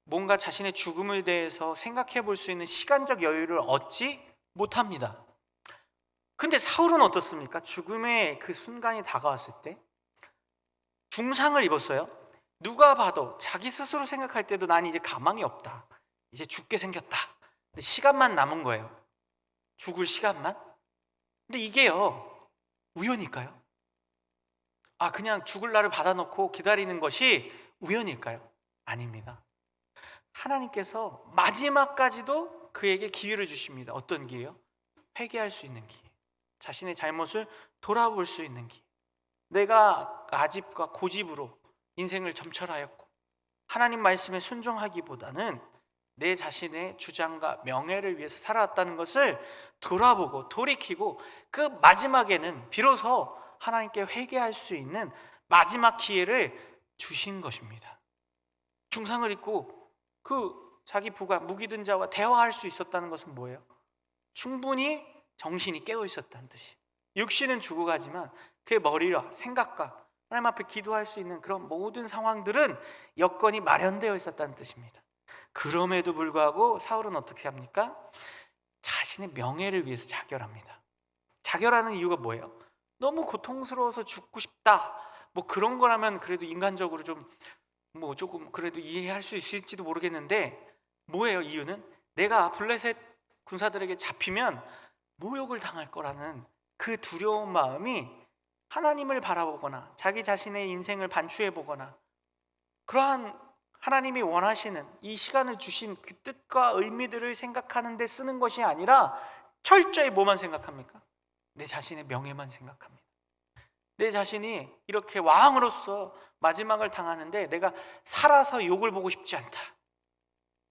뭔가 자신의 죽음에 대해서 생각해 볼 수 있는 시간적 여유를 얻지 못합니다. 근데 사울은 어떻습니까? 죽음의 그 순간이 다가왔을 때 중상을 입었어요. 누가 봐도, 자기 스스로 생각할 때도 난 이제 가망이 없다, 이제 죽게 생겼다, 근데 시간만 남은 거예요. 죽을 시간만. 근데 이게요, 우연일까요? 그냥 죽을 날을 받아놓고 기다리는 것이 우연일까요? 아닙니다. 하나님께서 마지막까지도 그에게 기회를 주십니다. 어떤 기회요? 회개할 수 있는 기회, 자신의 잘못을 돌아볼 수 있는 기회. 내가 아집과 고집으로 인생을 점철하였고 하나님 말씀에 순종하기보다는 내 자신의 주장과 명예를 위해서 살아왔다는 것을 돌아보고 돌이키고 그 마지막에는 비로소 하나님께 회개할 수 있는 마지막 기회를 주신 것입니다. 중상을 입고 그 자기 부가 무기 든 자와 대화할 수 있었다는 것은 뭐예요? 충분히 정신이 깨어 있었다는 뜻이에요. 육신은 죽어가지만 그의 머리와 생각과 하나님 앞에 기도할 수 있는 그런 모든 상황들은 여건이 마련되어 있었다는 뜻입니다. 그럼에도 불구하고 사울은 어떻게 합니까? 자신의 명예를 위해서 자결합니다. 자결하는 이유가 뭐예요? 너무 고통스러워서 죽고 싶다, 뭐 그런 거라면 그래도 인간적으로 조금 그래도 이해할 수 있을지도 모르겠는데, 뭐예요 이유는? 내가 블레셋 군사들에게 잡히면 모욕을 당할 거라는 그 두려운 마음이 하나님을 바라보거나 자기 자신의 인생을 반추해 보거나 그러한 하나님이 원하시는 이 시간을 주신 그 뜻과 의미들을 생각하는 데 쓰는 것이 아니라 철저히 뭐만 생각합니까? 내 자신의 명예만 생각합니다. 내 자신이 이렇게 왕으로서 마지막을 당하는데 내가 살아서 욕을 보고 싶지 않다.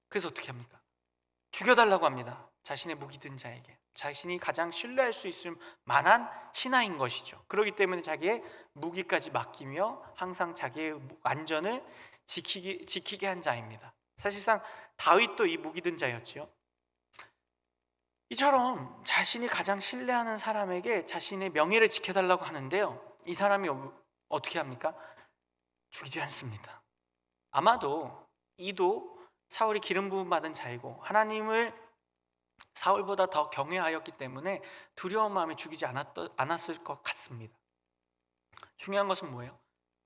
그래서 어떻게 합니까? 죽여달라고 합니다. 자신의 무기 든 자에게. 자신이 가장 신뢰할 수 있을 만한 신하인 것이죠. 그렇기 때문에 자기의 무기까지 맡기며 항상 자기의 안전을 지키게 한 자입니다. 사실상 다윗도 이 무기 든 자였지요. 이처럼 자신이 가장 신뢰하는 사람에게 자신의 명예를 지켜달라고 하는데요, 이 사람이 어떻게 합니까? 죽이지 않습니다. 아마도 이도 사울이 기름 부음 받은 자이고 하나님을 사울보다 더 경외하였기 때문에 두려운 마음에 죽이지 않았을 것 같습니다. 중요한 것은 뭐예요?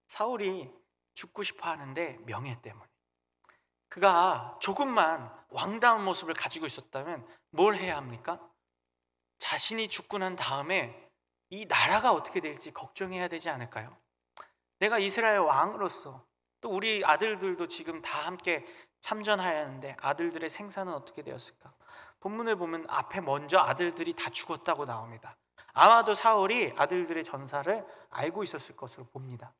사울이 죽고 싶어 하는데 명예 때문에. 그가 조금만 왕다운 모습을 가지고 있었다면 뭘 해야 합니까? 자신이 죽고 난 다음에 이 나라가 어떻게 될지 걱정해야 되지 않을까요? 내가 이스라엘 왕으로서, 또 우리 아들들도 지금 다 함께 참전해야 하는데 아들들의 생사는 어떻게 되었을까? 본문을 보면 앞에 먼저 아들들이 다 죽었다고 나옵니다. 아마도 사울이 아들들의 전사를 알고 있었을 것으로 봅니다.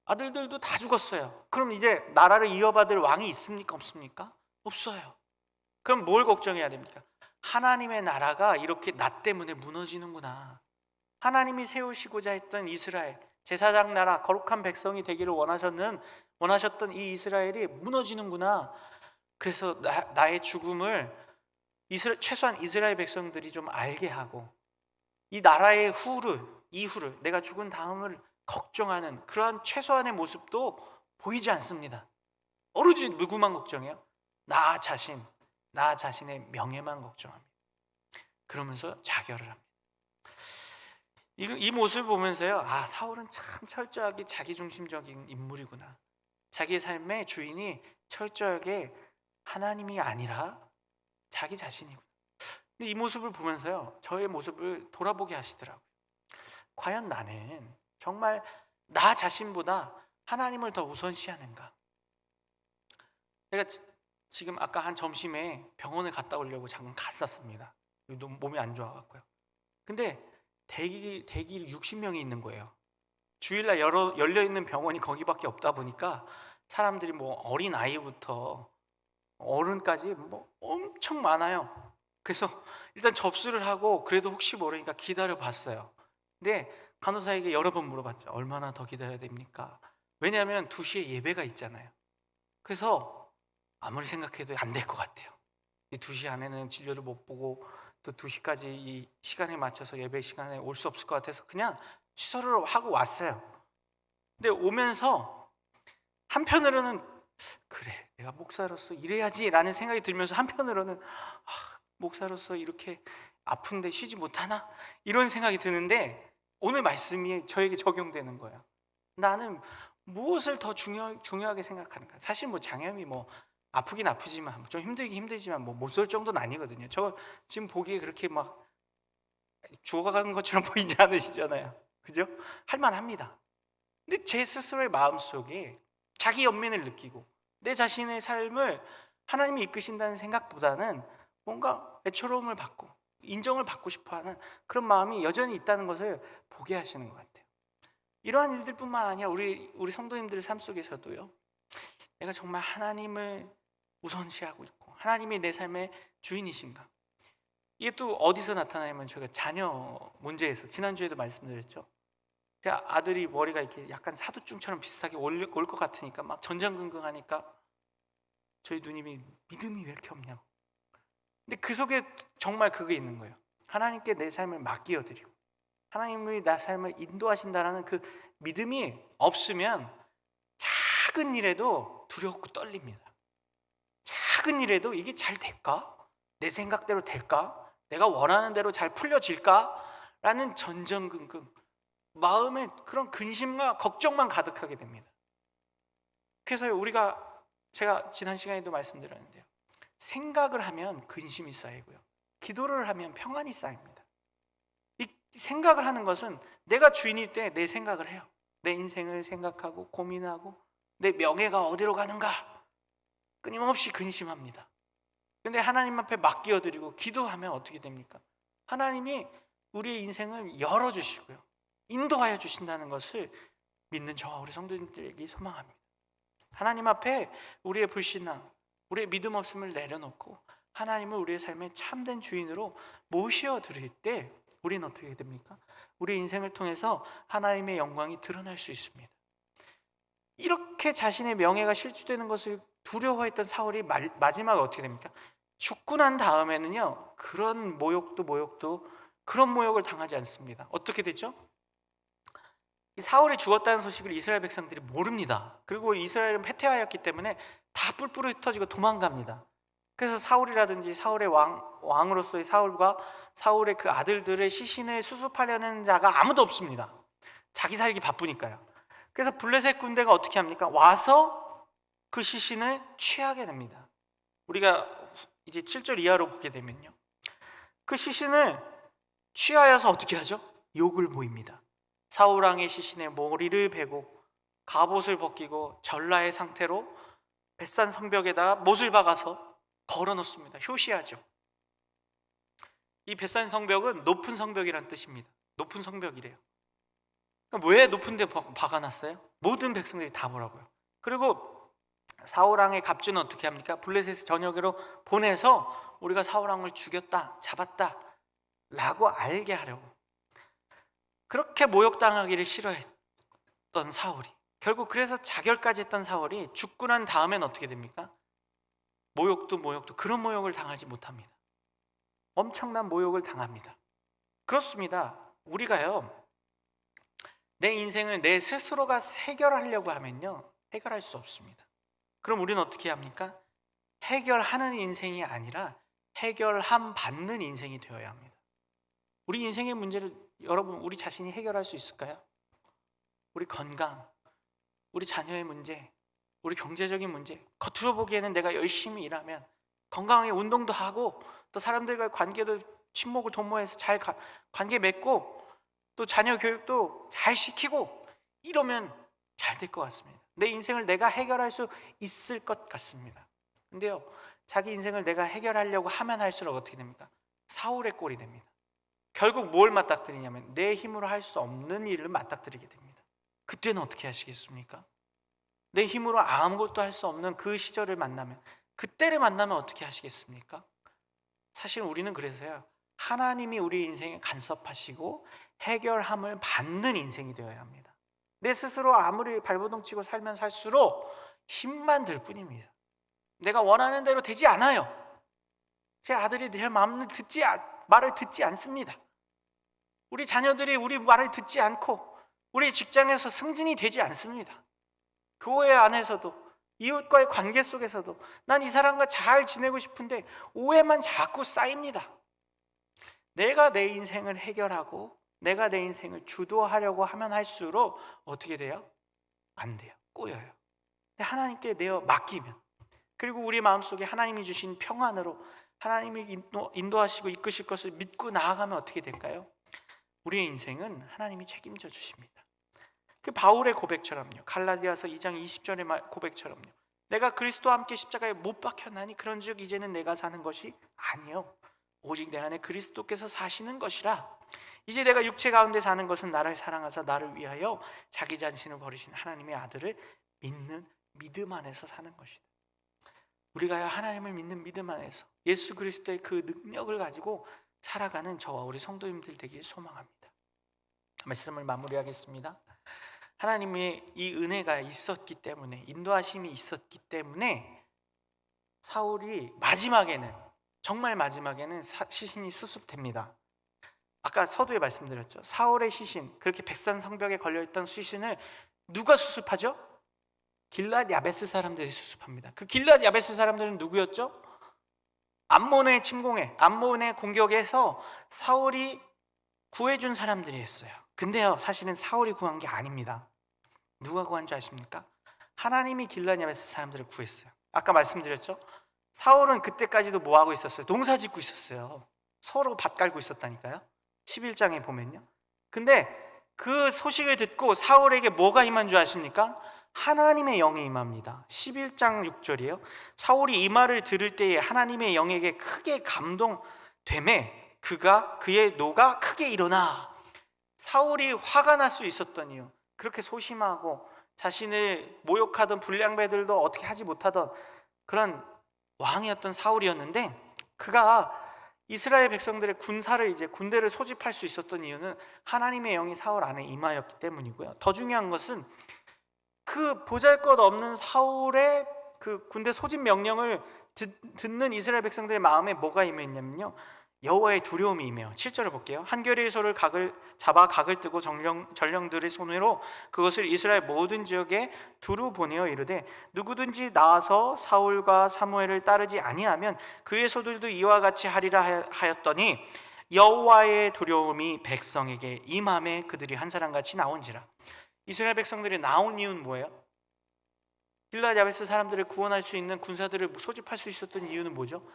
아들들도 다 죽었어요. 그럼 이제 나라를 이어받을 왕이 있습니까? 없습니까? 없어요. 그럼 뭘 걱정해야 됩니까? 하나님의 나라가 이렇게 나 때문에 무너지는구나. 하나님이 세우시고자 했던 이스라엘, 제사장 나라, 거룩한 백성이 되기를 원하셨던 이 이스라엘이 무너지는구나. 그래서 나의 죽음을 최소한 이스라엘 백성들이 좀 알게 하고, 이 나라의 이후를 내가 죽은 다음을 걱정하는 그러한 최소한의 모습도 보이지 않습니다. 오로지 누구만 걱정해요? 나 자신의 명예만 걱정합니다. 그러면서 자결을 합니다. 이 모습을 보면서요, 사울은 참 철저하게 자기중심적인 인물이구나. 자기의 삶의 주인이 철저하게 하나님이 아니라 자기 자신이구나. 근데 이 모습을 보면서요, 저의 모습을 돌아보게 하시더라고요. 과연 나는 정말 나 자신보다 하나님을 더 우선시하는가? 제가 지금 아까 한 점심에 병원에 갔다 오려고 잠깐 갔었습니다. 너무 몸이 안 좋아갖고요. 근데 대기 60명이 있는 거예요. 주일날 열려있는 병원이 거기밖에 없다 보니까 사람들이 뭐 어린 아이부터 어른까지 뭐 엄청 많아요. 그래서 일단 접수를 하고 그래도 혹시 모르니까 기다려 봤어요. 근데 간호사에게 여러 번 물어봤죠. 얼마나 더 기다려야 됩니까? 왜냐하면 2시에 예배가 있잖아요. 그래서 아무리 생각해도 안 될 것 같아요. 이 2시 안에는 진료를 못 보고 또 2시까지 이 시간에 맞춰서 예배 시간에 올 수 없을 것 같아서 그냥 취소를 하고 왔어요. 근데 오면서 한편으로는 그래, 내가 목사로서 이래야지 라는 생각이 들면서 한편으로는 목사로서 이렇게 아픈데 쉬지 못하나? 이런 생각이 드는데 오늘 말씀이 저에게 적용되는 거예요. 나는 무엇을 더 중요하게 생각하는가? 사실 뭐 장염이 뭐 아프긴 아프지만 좀 힘들지만 뭐 못 쏠 정도는 아니거든요. 저 지금 보기에 그렇게 막 죽어가는 것처럼 보이지 않으시잖아요. 그죠? 할만합니다. 근데 제 스스로의 마음속에 자기 연민을 느끼고 내 자신의 삶을 하나님이 이끄신다는 생각보다는 뭔가 애처로움을 받고 인정을 받고 싶어하는 그런 마음이 여전히 있다는 것을 보게 하시는 것 같아요. 이러한 일들뿐만 아니라 우리 성도님들의 삶 속에서도요, 내가 정말 하나님을 우선시하고 있고 하나님이 내 삶의 주인이신가? 이게 또 어디서 나타나냐면 저희가 자녀 문제에서 지난주에도 말씀드렸죠. 제 아들이 머리가 이렇게 약간 사두증처럼 비슷하게 올 것 같으니까 막 전전긍긍하니까 저희 누님이 믿음이 왜 이렇게 없냐고. 근데 그 속에 정말 그게 있는 거예요. 하나님께 내 삶을 맡겨드리고 하나님이 나 삶을 인도하신다라는 그 믿음이 없으면 작은 일에도 두렵고 떨립니다. 작은 일에도 이게 잘 될까? 내 생각대로 될까? 내가 원하는 대로 잘 풀려질까? 라는 전전긍긍, 마음에 그런 근심과 걱정만 가득하게 됩니다. 그래서 제가 지난 시간에도 말씀드렸는데요, 생각을 하면 근심이 쌓이고요, 기도를 하면 평안이 쌓입니다. 이 생각을 하는 것은 내가 주인일 때 내 생각을 해요. 내 인생을 생각하고 고민하고 내 명예가 어디로 가는가 끊임없이 근심합니다. 근데 하나님 앞에 맡겨드리고 기도하면 어떻게 됩니까? 하나님이 우리의 인생을 열어주시고요, 인도하여 주신다는 것을 믿는 저와 우리 성도님들에게 소망합니다. 하나님 앞에 우리의 불신앙, 우리의 믿음 없음을 내려놓고 하나님을 우리의 삶의 참된 주인으로 모셔드릴 때 우리는 어떻게 됩니까? 우리 인생을 통해서 하나님의 영광이 드러날 수 있습니다. 이렇게 자신의 명예가 실추되는 것을 두려워했던 사울이 마지막에 어떻게 됩니까? 죽고 난 다음에는요, 그런 모욕도 그런 모욕을 당하지 않습니다. 어떻게 되죠? 이 사울이 죽었다는 소식을 이스라엘 백성들이 모릅니다. 그리고 이스라엘은 패퇴하였기 때문에 다 뿔뿔이 흩어지고 도망갑니다. 그래서 사울이라든지 사울의 왕으로서의 사울과 사울의 그 아들들의 시신을 수습하려는 자가 아무도 없습니다. 자기 살기 바쁘니까요. 그래서 블레셋 군대가 어떻게 합니까? 와서 그 시신을 취하게 됩니다. 우리가 이제 7절 이하로 보게 되면요, 그 시신을 취하여서 어떻게 하죠? 욕을 보입니다. 사울왕의 시신에 머리를 베고 갑옷을 벗기고 전라의 상태로 벳산 성벽에다가 못을 박아서 걸어놓습니다. 효시하죠. 이 벳산 성벽은 높은 성벽이란 뜻입니다. 높은 성벽이래요. 그러니까 왜 높은 데 박아놨어요? 모든 백성들이 다 보라고요. 그리고 사울왕의 갑주는 어떻게 합니까? 블레셋 전역으로 보내서 우리가 사울왕을 죽였다, 잡았다 라고 알게 하려고. 그렇게 모욕당하기를 싫어했던 사울이, 결국 그래서 자결까지 했던 사울이 죽고 난 다음엔 어떻게 됩니까? 모욕도 그런 모욕을 당하지 못합니다. 엄청난 모욕을 당합니다. 그렇습니다. 우리가요, 내 인생을 내 스스로가 해결하려고 하면요, 해결할 수 없습니다. 그럼 우리는 어떻게 합니까? 해결하는 인생이 아니라 해결함 받는 인생이 되어야 합니다. 우리 인생의 문제를 여러분, 우리 자신이 해결할 수 있을까요? 우리 건강, 우리 자녀의 문제, 우리 경제적인 문제, 겉으로 보기에는 내가 열심히 일하면 건강하게 운동도 하고 또 사람들과의 관계도 친목을 도모해서 잘 관계 맺고 또 자녀 교육도 잘 시키고 이러면 잘 될 것 같습니다. 내 인생을 내가 해결할 수 있을 것 같습니다. 근데요, 자기 인생을 내가 해결하려고 하면 할수록 어떻게 됩니까? 사울의 꼴이 됩니다. 결국 뭘 맞닥뜨리냐면 내 힘으로 할 수 없는 일을 맞닥뜨리게 됩니다. 그때는 어떻게 하시겠습니까? 내 힘으로 아무것도 할 수 없는 그 시절을 만나면, 그때를 만나면 어떻게 하시겠습니까? 사실 우리는 그래서요, 하나님이 우리 인생에 간섭하시고 해결함을 받는 인생이 되어야 합니다. 내 스스로 아무리 발버둥 치고 살면 살수록 힘만 들 뿐입니다. 내가 원하는 대로 되지 않아요. 제 아들이 내 말을 듣지 않습니다. 우리 자녀들이 우리 말을 듣지 않고 우리 직장에서 승진이 되지 않습니다. 교회 안에서도 이웃과의 관계 속에서도 난 이 사람과 잘 지내고 싶은데 오해만 자꾸 쌓입니다. 내가 내 인생을 해결하고 내가 내 인생을 주도하려고 하면 할수록 어떻게 돼요? 안 돼요. 꼬여요. 근데 하나님께 내어 맡기면, 그리고 우리 마음속에 하나님이 주신 평안으로 하나님이 인도하시고 이끄실 것을 믿고 나아가면 어떻게 될까요? 우리의 인생은 하나님이 책임져 주십니다. 그 바울의 고백처럼요, 갈라디아서 2장 20절의 고백처럼요, 내가 그리스도와 함께 십자가에 못 박혔나니 그런즉 이제는 내가 사는 것이 아니요 오직 내 안에 그리스도께서 사시는 것이라. 이제 내가 육체 가운데 사는 것은 나를 사랑하사 나를 위하여 자기 자신을 버리신 하나님의 아들을 믿는 믿음 안에서 사는 것이다. 우리가 하나님을 믿는 믿음 안에서 예수 그리스도의 그 능력을 가지고 살아가는 저와 우리 성도님들 되길 소망합니다. 말씀을 마무리하겠습니다. 하나님의 이 은혜가 있었기 때문에, 인도하심이 있었기 때문에 사울이 마지막에는, 정말 마지막에는 시신이 수습됩니다. 아까 서두에 말씀드렸죠. 사울의 시신, 그렇게 백산 성벽에 걸려있던 시신을 누가 수습하죠? 길앗 야베스 사람들이 수습합니다. 그 길앗 야베스 사람들은 누구였죠? 암몬의 침공에, 암몬의 공격에서 사울이 구해준 사람들이 했어요. 근데요, 사실은 사울이 구한 게 아닙니다. 누가 구한 줄 아십니까? 하나님이 길앗 야베스 사람들을 구했어요. 아까 말씀드렸죠? 사울은 그때까지도 뭐 하고 있었어요? 농사 짓고 있었어요. 서로 밭 깔고 있었다니까요. 11장에 보면요. 근데 그 소식을 듣고 사울에게 뭐가 임한 줄 아십니까? 하나님의 영이 임합니다. 11장 6절이에요. 사울이 이 말을 들을 때에 하나님의 영에게 크게 감동되매 그의 노가 크게 일어나. 사울이 화가 날 수 있었던 이유, 그렇게 소심하고 자신을 모욕하던 불량배들도 어떻게 하지 못하던 그런 왕이었던 사울이었는데, 그가 이스라엘 백성들의 군대를 소집할 수 있었던 이유는 하나님의 영이 사울 안에 임하였기 때문이고요. 더 중요한 것은 그 보잘것없는 사울의 그 군대 소집 명령을 듣는 이스라엘 백성들의 마음에 뭐가 임했냐면요, 여호와의 두려움이며 7절을 볼게요. 한겨레의 소를 잡아 각을 뜨고 전령들의 손으로 그것을 이스라엘 모든 지역에 두루 보내어 이르되 누구든지 나와서 사울과 사무엘을 따르지 아니하면 그의 소들도 이와 같이 하리라 하였더니 여호와의 두려움이 백성에게 임함에 그들이 한 사람같이 나온지라. 이스라엘 백성들이 나온 이유는 뭐예요? 길르앗 야베스 사람들을 구원할 수 있는 군사들을 소집할 수 있었던 이유는 뭐죠?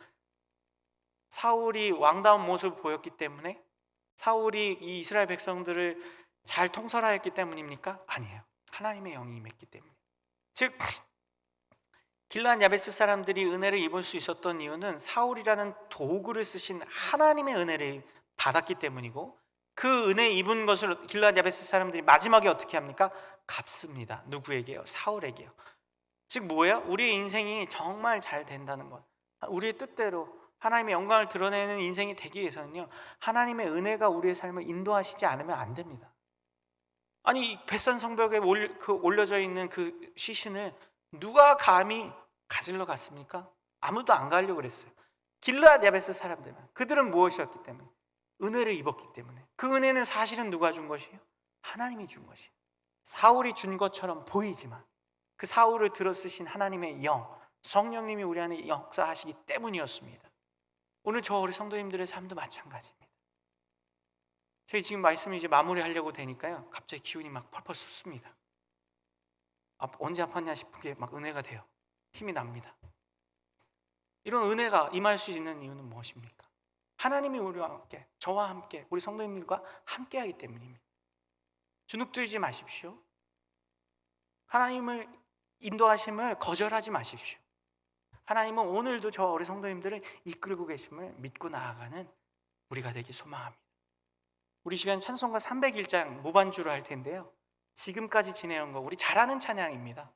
사울이 왕다운 모습을 보였기 때문에, 사울이 이 이스라엘 백성들을 잘 통솔하였기 때문입니까? 아니에요. 하나님의 영이 임했기 때문이에요. 즉 길르앗 야베스 사람들이 은혜를 입을 수 있었던 이유는 사울이라는 도구를 쓰신 하나님의 은혜를 받았기 때문이고, 그 은혜 입은 것을 길르앗 야베스 사람들이 마지막에 어떻게 합니까? 갚습니다. 누구에게요? 사울에게요. 즉 뭐예요? 우리의 인생이 정말 잘 된다는 것, 우리의 뜻대로 하나님의 영광을 드러내는 인생이 되기 위해서는요, 하나님의 은혜가 우리의 삶을 인도하시지 않으면 안 됩니다. 아니 벳산 성벽에 올려져 있는 그 시신을 누가 감히 가지러 갔습니까? 아무도 안 가려고 그랬어요. 길르앗 야베스 사람들만. 그들은 무엇이었기 때문에? 은혜를 입었기 때문에. 그 은혜는 사실은 누가 준 것이에요? 하나님이 준 것이에요. 사울이 준 것처럼 보이지만 그 사울을 들어쓰신 하나님의 영, 성령님이 우리 안에 역사하시기 때문이었습니다. 오늘 저 우리 성도님들의 삶도 마찬가지입니다. 저희 지금 말씀을 이제 마무리하려고 되니까요, 갑자기 기운이 막 펄펄 솟습니다. 언제 아팠냐 싶은 게 막 은혜가 돼요. 힘이 납니다. 이런 은혜가 임할 수 있는 이유는 무엇입니까? 하나님이 우리와 함께, 저와 함께, 우리 성도님들과 함께하기 때문입니다. 주눅들지 마십시오. 하나님을 인도하심을 거절하지 마십시오. 하나님은 오늘도 저 우리 성도님들을 이끌고 계심을 믿고 나아가는 우리가 되길 소망합니다. 우리 시간 찬송가 301장 무반주로 할 텐데요, 지금까지 진행한 거 우리 잘 아는 찬양입니다.